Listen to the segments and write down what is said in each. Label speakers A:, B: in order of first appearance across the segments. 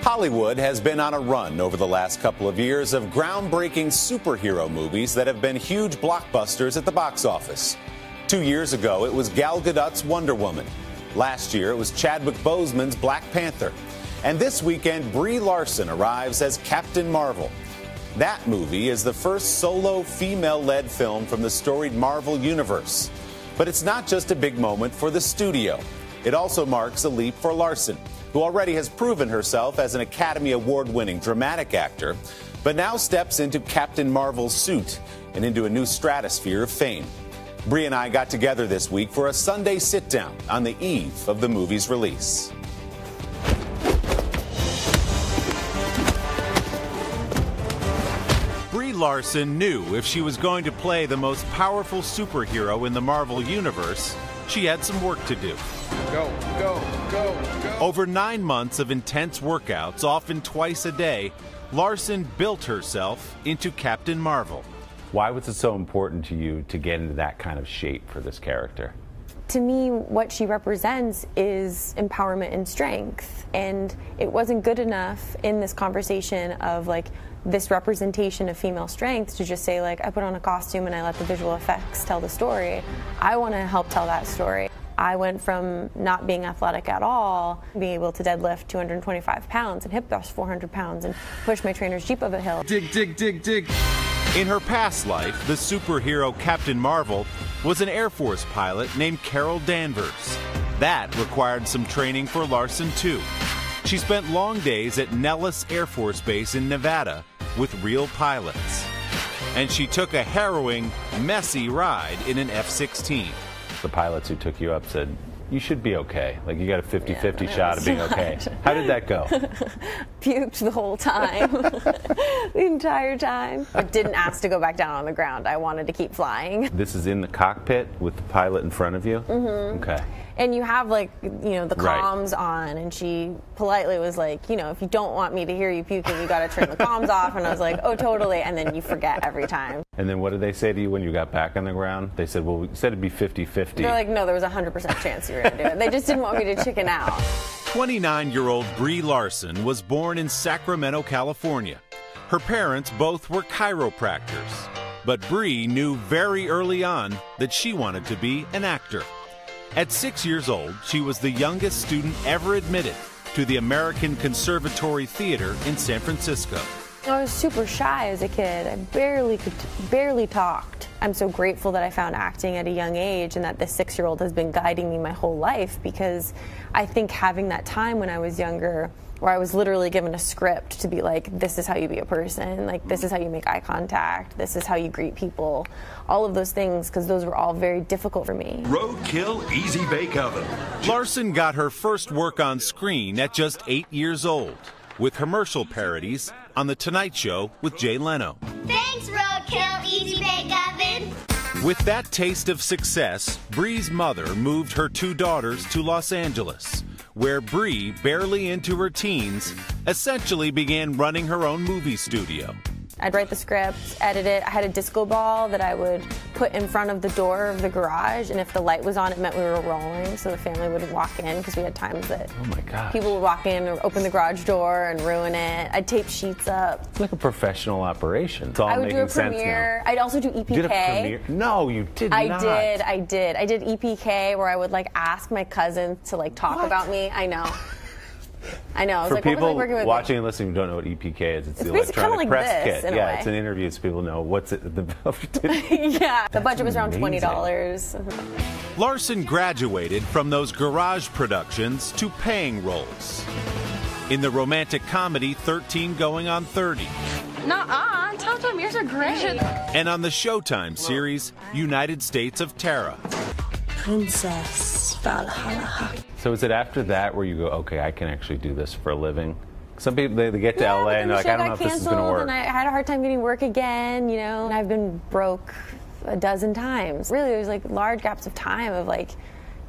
A: Hollywood has been on a run over the last couple of years of groundbreaking superhero movies that have been huge blockbusters at the box office. 2 years ago, it was Gal Gadot's Wonder Woman. Last year, it was Chadwick Boseman's Black Panther. And this weekend, Brie Larson arrives as Captain Marvel. That movie is the first solo female-led film from the storied Marvel universe. But it's not just a big moment for the studio. It also marks a leap for Larson, who already has proven herself as an Academy Award-winning dramatic actor, but now steps into Captain Marvel's suit and into a new stratosphere of fame. Brie and I got together this week for a Sunday sit-down on the eve of the movie's release. Brie Larson knew if she was going to play the most powerful superhero in the Marvel Universe, she had some work to do.
B: Go, go, go, go.
A: Over 9 months of intense workouts, often twice a day, Larson built herself into Captain Marvel.
C: Why was it so important to you to get into that kind of shape for this character?
D: To me, what she represents is empowerment and strength. And it wasn't good enough in this conversation of like this representation of female strength to just say like, I put on a costume and I let the visual effects tell the story. I want to help tell that story. I went from not being athletic at all, being able to deadlift 225 pounds and hip thrust 400 pounds and push my trainer's Jeep up a hill.
B: Dig, dig, dig, dig.
A: In her past life, the superhero Captain Marvel was an Air Force pilot named Carol Danvers. That required some training for Larson, too. She spent long days at Nellis Air Force Base in Nevada with real pilots. And she took a harrowing, messy ride in an F-16.
C: The pilots who took you up said, you should be okay. Like, you got a 50-50 shot of being okay. How did that go?
D: Puked the whole time, the entire time. I didn't ask to go back down on the ground. I wanted to keep flying.
C: This is in the cockpit with the pilot in front of you?
D: Mm-hmm.
C: Okay.
D: And you have, like, you know, the comms on, and she politely was like, you know, if you don't want me to hear you puking, you got to turn the comms off. And I was like, oh, totally. And then you forget every time.
C: And then what did they say to you when you got back on the ground? They said, well, we said it'd be 50-50.
D: They're like, no, there was a 100% chance you were going to do it. They just didn't want me to chicken out.
A: 29-year-old Brie Larson was born in Sacramento, California. Her parents both were chiropractors. But Brie knew very early on that she wanted to be an actor. At 6 years old, she was the youngest student ever admitted to the American Conservatory Theater in San Francisco.
D: I was super shy as a kid. I barely talked. I'm so grateful that I found acting at a young age and that this 6-year-old has been guiding me my whole life, because I think having that time when I was younger where I was literally given a script to be like, this is how you be a person, like this is how you make eye contact, this is how you greet people, all of those things, because those were all very difficult for me.
E: Roadkill Easy Bake Oven.
A: Larson got her first work on screen at just 8 years old, with commercial parodies on The Tonight Show with Jay Leno.
F: Thanks, Roadkill Easy Bake Oven.
A: With that taste of success, Brie's mother moved her 2 daughters to Los Angeles, where Brie, barely into her teens, essentially began running her own movie studio.
D: I'd write the script, edit it. I had a disco ball that I would put in front of the door of the garage, and if the light was on, it meant we were rolling, so the family wouldn't walk in, because we had times that people would walk in or open the garage door and ruin it. I'd tape sheets up.
C: It's like a professional operation. It's all
D: I would
C: making
D: do a
C: sense
D: premiere.
C: now.
D: I'd also do EPK.
C: You did a premiere? No, you did not.
D: I did. I did EPK, where I would like ask my cousin to like talk about me. I know. I know.
C: For
D: like,
C: people
D: like
C: watching and listening who don't know what EPK is, it's the
D: basically
C: electronic
D: like
C: press
D: this,
C: kit.
D: in a
C: Yeah,
D: way.
C: it's an interview so people know what's it.
D: Yeah, the budget was around $20.
A: Larson graduated from those garage productions to paying roles. In the romantic comedy 13 Going on 30.
G: Nuh-uh, Tom, yours are great.
A: And on the Showtime series United States of Terror.
G: Princess Valhalla.
C: So is it after that where you go, okay, I can actually do this for a living? Some people, they get to LA and they're like, I don't know if this is going to work.
D: And I had a hard time getting work again, you know, and I've been broke a dozen times. Really, there's like large gaps of time of like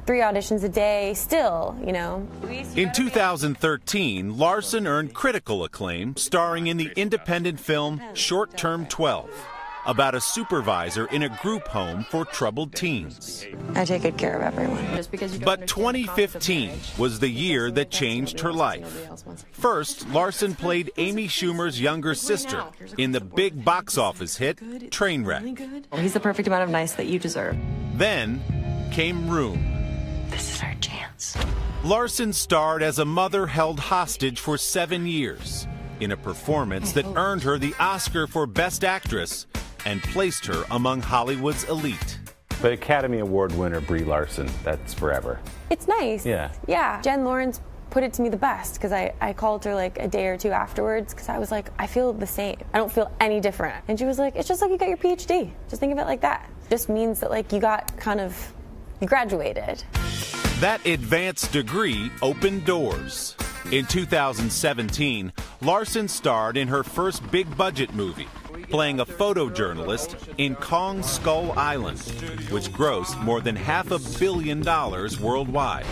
D: 3 auditions a day still, you know.
A: In 2013, Larson earned critical acclaim starring in the independent film Short Term 12. about a supervisor in a group home for troubled teens.
D: I take good care of everyone.
A: But 2015 was the year that changed her life. First, Larson played Amy Schumer's younger sister in the big box office hit Trainwreck.
D: He's the perfect amount of nice that you deserve.
A: Then came Room.
G: This is our chance.
A: Larson starred as a mother held hostage for 7 years in a performance that earned her the Oscar for Best Actress and placed her among Hollywood's elite.
C: But Academy Award winner Brie Larson, that's forever.
D: It's nice.
C: Yeah.
D: Jen Lawrence put it to me the best because I called her like a day or two afterwards because I was like, I feel the same. I don't feel any different. And she was like, it's just like you got your PhD. Just think of it like that. It just means that like you graduated.
A: That advanced degree opened doors. In 2017, Larson starred in her first big-budget movie, playing a photojournalist in Kong Skull Island, which grossed more than $500 million worldwide.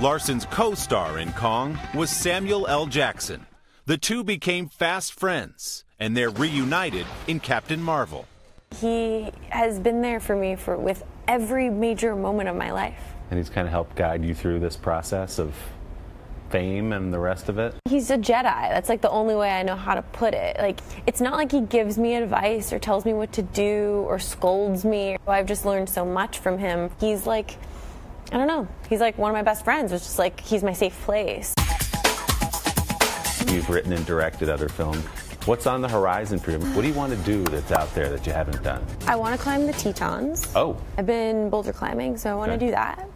A: Larson's co-star in Kong was Samuel L. Jackson. The two became fast friends, and they're reunited in Captain Marvel.
D: He has been there for me with every major moment of my life.
C: And he's kind of helped guide you through this process of fame and the rest of it?
D: He's a Jedi. That's like the only way I know how to put it. Like, it's not like he gives me advice or tells me what to do or scolds me. I've just learned so much from him. He's like, I don't know, he's like one of my best friends. It's just like, he's my safe place.
C: You've written and directed other films. What's on the horizon for you? What do you want to do that's out there that you haven't done?
D: I want to climb the Tetons.
C: Oh.
D: I've been boulder climbing, so I want to do that.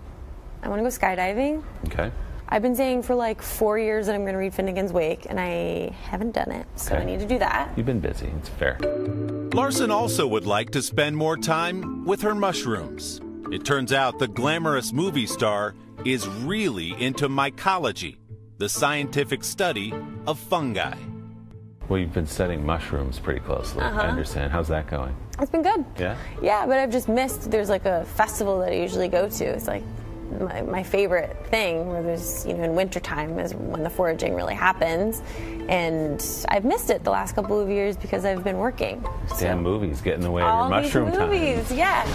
D: I want to go skydiving.
C: Okay.
D: I've been saying for like 4 years that I'm going to read Finnegan's Wake, and I haven't done it, so I need to do that.
C: You've been busy. It's fair.
A: Larson also would like to spend more time with her mushrooms. It turns out the glamorous movie star is really into mycology, the scientific study of fungi.
C: Well, you've been studying mushrooms pretty closely. I understand. How's that going?
D: It's been good.
C: Yeah?
D: Yeah, but I've just missed, there's like a festival that I usually go to. It's like my favorite thing, where there's, in wintertime is when the foraging really happens. And I've missed it the last couple of years because I've been working.
C: Damn movies get in the way of your mushroom time.
D: All these movies, yeah.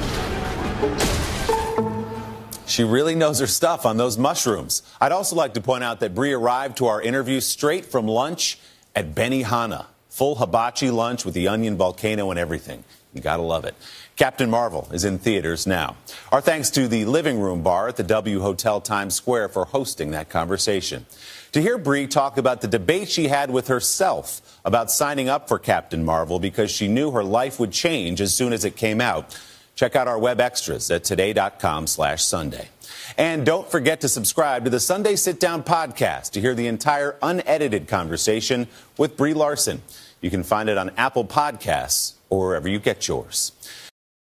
A: She really knows her stuff on those mushrooms. I'd also like to point out that Brie arrived to our interview straight from lunch at Benihana. Full hibachi lunch with the onion volcano and everything. You gotta love it. Captain Marvel is in theaters now. Our thanks to the Living Room Bar at the W Hotel Times Square for hosting that conversation. To hear Brie talk about the debate she had with herself about signing up for Captain Marvel because she knew her life would change as soon as it came out, check out our web extras at today.com/Sunday. And don't forget to subscribe to the Sunday Sit Down podcast to hear the entire unedited conversation with Brie Larson. You can find it on Apple Podcasts or wherever you get yours.